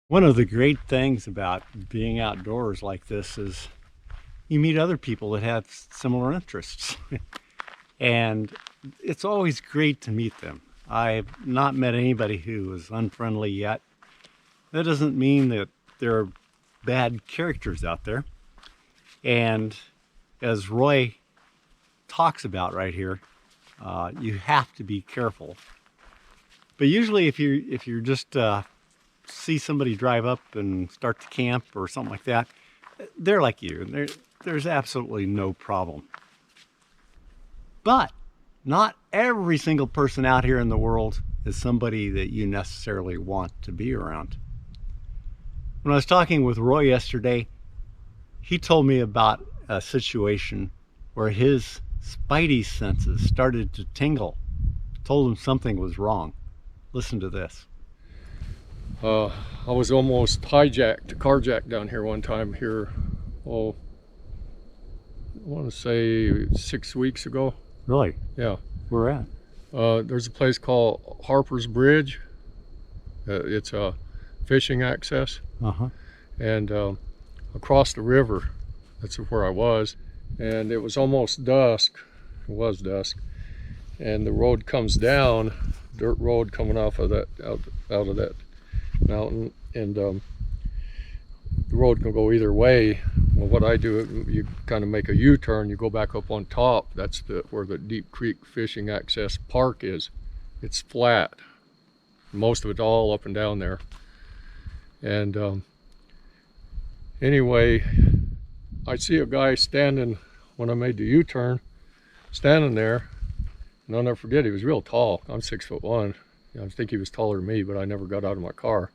One of the great things about being outdoors like this is you meet other people that have similar interests. And it's always great to meet them. I've not met anybody who is unfriendly yet. That doesn't mean that there are bad characters out there. And as Roy talks about right here, you have to be careful. But usually if you're just see somebody drive up and start to camp or something like that, they're like you. There's absolutely no problem. But not every single person out here in the world is somebody that you necessarily want to be around. When I was talking with Roy yesterday, he told me about a situation where his spidey senses started to tingle. Told him something was wrong. Listen to this. I was almost carjacked down here one time here, I want to say 6 weeks ago. Really? Yeah. Where at? There's a place called Harper's Bridge. It's a fishing access. And across the river, that's where I was. And it was almost dusk. It was dusk. And the road comes down, dirt road coming off of that, out of that mountain, and the road can go either way. Well, what I do, you kind of make a U-turn, you go back up on top. That's where the Deep Creek Fishing Access Park is. It's flat, most of it all up and down there. And anyway, I see a guy standing when I made the U-turn, standing there, and I'll never forget, he was real tall. I'm 6'1". I think he was taller than me, but I never got out of my car.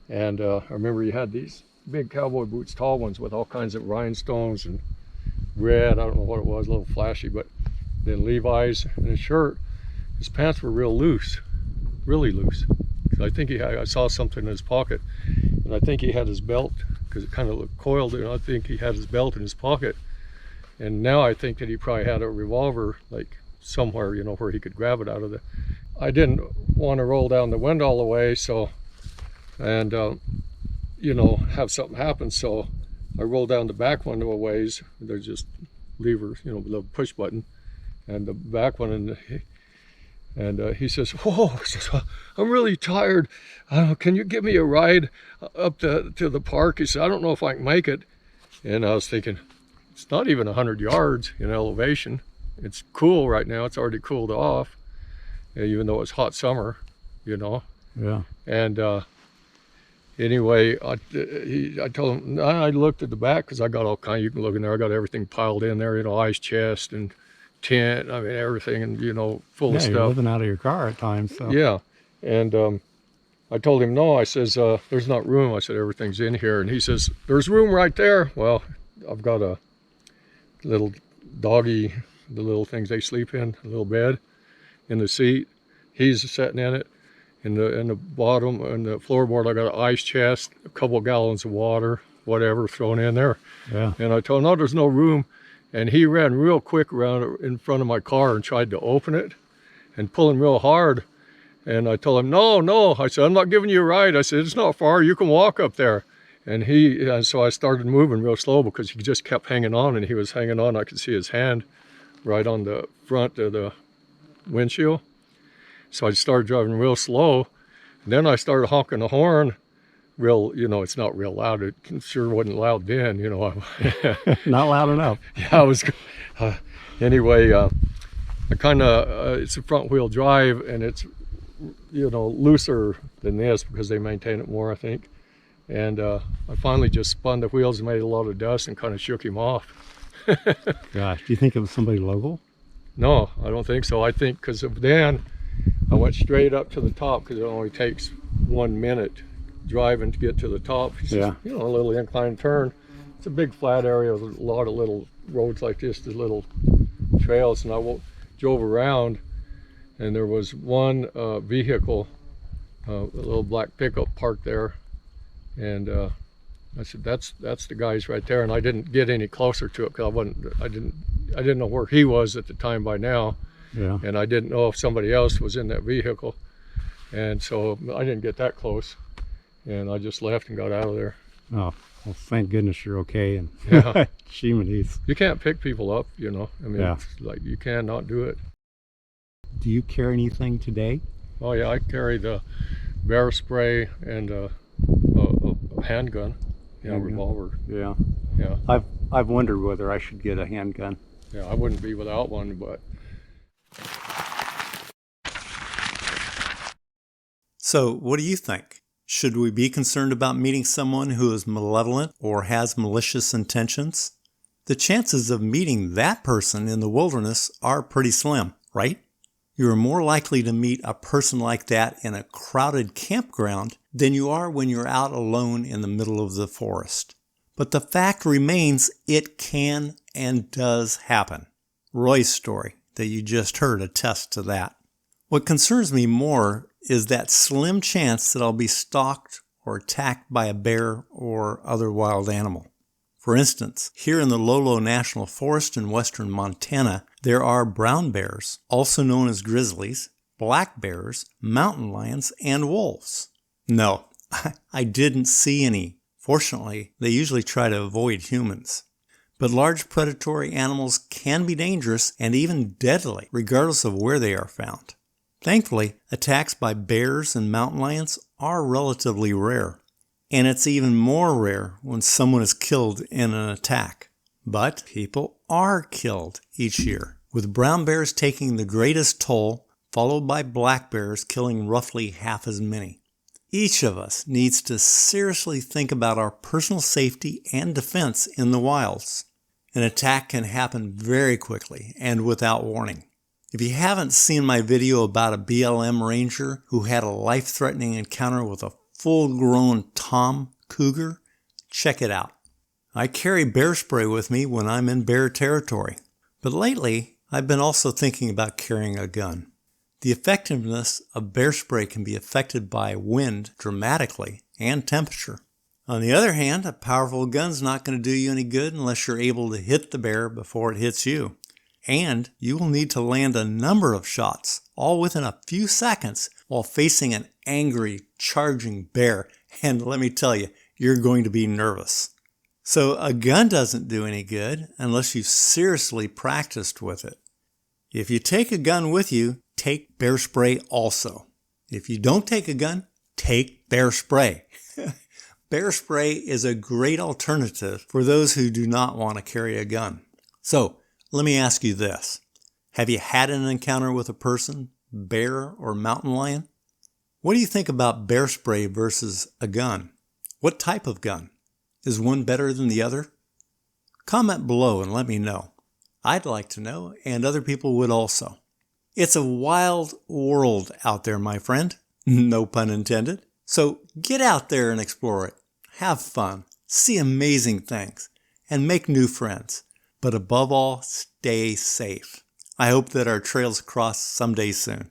And I remember he had these big cowboy boots, tall ones with all kinds of rhinestones and red, I don't know what it was, a little flashy, but then Levi's, and his shirt, his pants were real loose, really loose. I think I saw something in his pocket, and I think he had his belt, because it kind of looked coiled, and I think he had his belt in his pocket. And now I think that he probably had a revolver, like somewhere, you know, where he could grab it out of the... I didn't want to roll down the window all the way, so, and you know, have something happen, so I rolled down the back window a ways. There's just lever, you know, the push button, and the back one, and he says, "Oh," "I'm really tired. Can you give me a ride up to the park?" He said, "I don't know if I can make it." And I was thinking, it's not even 100 yards in elevation. It's cool right now. It's already cooled off, even though it's hot summer, you know. Yeah. And anyway, I told him, I looked at the back, because I got all kind, you can look in there, I got everything piled in there, you know, ice chest and tent, I mean, everything, and, you know, full of stuff. You're living out of your car at times, so. Yeah. And I told him, no, I says, there's not room. I said, everything's in here. And he says, there's room right there. Well, I've got a little doggy, the little things they sleep in, a little bed in the seat. He's sitting in it. In the bottom, in the floorboard, I got an ice chest, a couple gallons of water, whatever, thrown in there. Yeah. And I told him, no, there's no room. And he ran real quick around in front of my car and tried to open it and pulling real hard. And I told him, no. I said, I'm not giving you a ride. I said, it's not far. You can walk up there. And so I started moving real slow, because he just kept hanging on, and he was hanging on. I could see his hand right on the front of the windshield. So I started driving real slow. And then I started honking the horn real, you know, it's not real loud. It sure wasn't loud then, you know. Not loud enough. Yeah, I was, anyway, I kind of, it's a front wheel drive, and it's, you know, looser than this because they maintain it more, I think. And I finally just spun the wheels and made a lot of dust and kind of shook him off. Gosh, do you think it was somebody local? No, I don't think so. I think because of then, I went straight up to the top, because it only takes 1 minute driving to get to the top. Yeah. You know, a little incline turn. It's a big flat area with a lot of little roads like this, the little trails. And I drove around, and there was one vehicle, a little black pickup parked there. And I said, that's the guys right there. And I didn't get any closer to it, because I didn't know where he was at the time by now. Yeah. And I didn't know if somebody else was in that vehicle. And so I didn't get that close. and I just left and got out of there. Oh, well, thank goodness you're okay. And Yeah. Shimoni's. You can't pick people up, you know. I mean, Yeah. it's like you cannot do it. Do you carry anything today? Oh yeah, I carried bear spray and a handgun. Yeah, Handgun? revolver. Yeah. Yeah. I've wondered whether I should get a handgun. Yeah, I wouldn't be without one, but. So, what do you think? Should we be concerned about meeting someone who is malevolent or has malicious intentions? The chances of meeting that person in the wilderness are pretty slim, right? You are more likely to meet a person like that in a crowded campground than you are when you're out alone in the middle of the forest. But the fact remains, it can and does happen. Roy's story that you just heard attests to that. What concerns me more is that slim chance that I'll be stalked or attacked by a bear or other wild animal. For instance, here in the Lolo National Forest in western Montana, there are brown bears, also known as grizzlies, black bears, mountain lions, and wolves. No, I didn't see any. Fortunately, they usually try to avoid humans. But large predatory animals can be dangerous and even deadly, regardless of where they are found. Thankfully, attacks by bears and mountain lions are relatively rare. And it's even more rare when someone is killed in an attack. But people are killed each year, with brown bears taking the greatest toll, followed by black bears killing roughly half as many. Each of us needs to seriously think about our personal safety and defense in the wilds. An attack can happen very quickly and without warning. If you haven't seen my video about a BLM ranger who had a life-threatening encounter with a full-grown tom cougar, check it out. I carry bear spray with me when I'm in bear territory, but lately I've been also thinking about carrying a gun. The effectiveness of bear spray can be affected by wind dramatically and temperature. On the other hand, a powerful gun's not going to do you any good unless you're able to hit the bear before it hits you. And you will need to land a number of shots, all within a few seconds, while facing an angry, charging bear. And let me tell you, you're going to be nervous. So a gun doesn't do any good unless you've seriously practiced with it. If you take a gun with you, take bear spray also. If you don't take a gun, take bear spray. Bear spray is a great alternative for those who do not want to carry a gun. So, let me ask you this. Have you had an encounter with a person, bear or mountain lion? What do you think about bear spray versus a gun? What type of gun? Is one better than the other? Comment below and let me know. I'd like to know, and other people would also. It's a wild world out there, my friend. No pun intended. So get out there and explore it. Have fun, see amazing things, and make new friends. But above all, stay safe. I hope that our trails cross someday soon.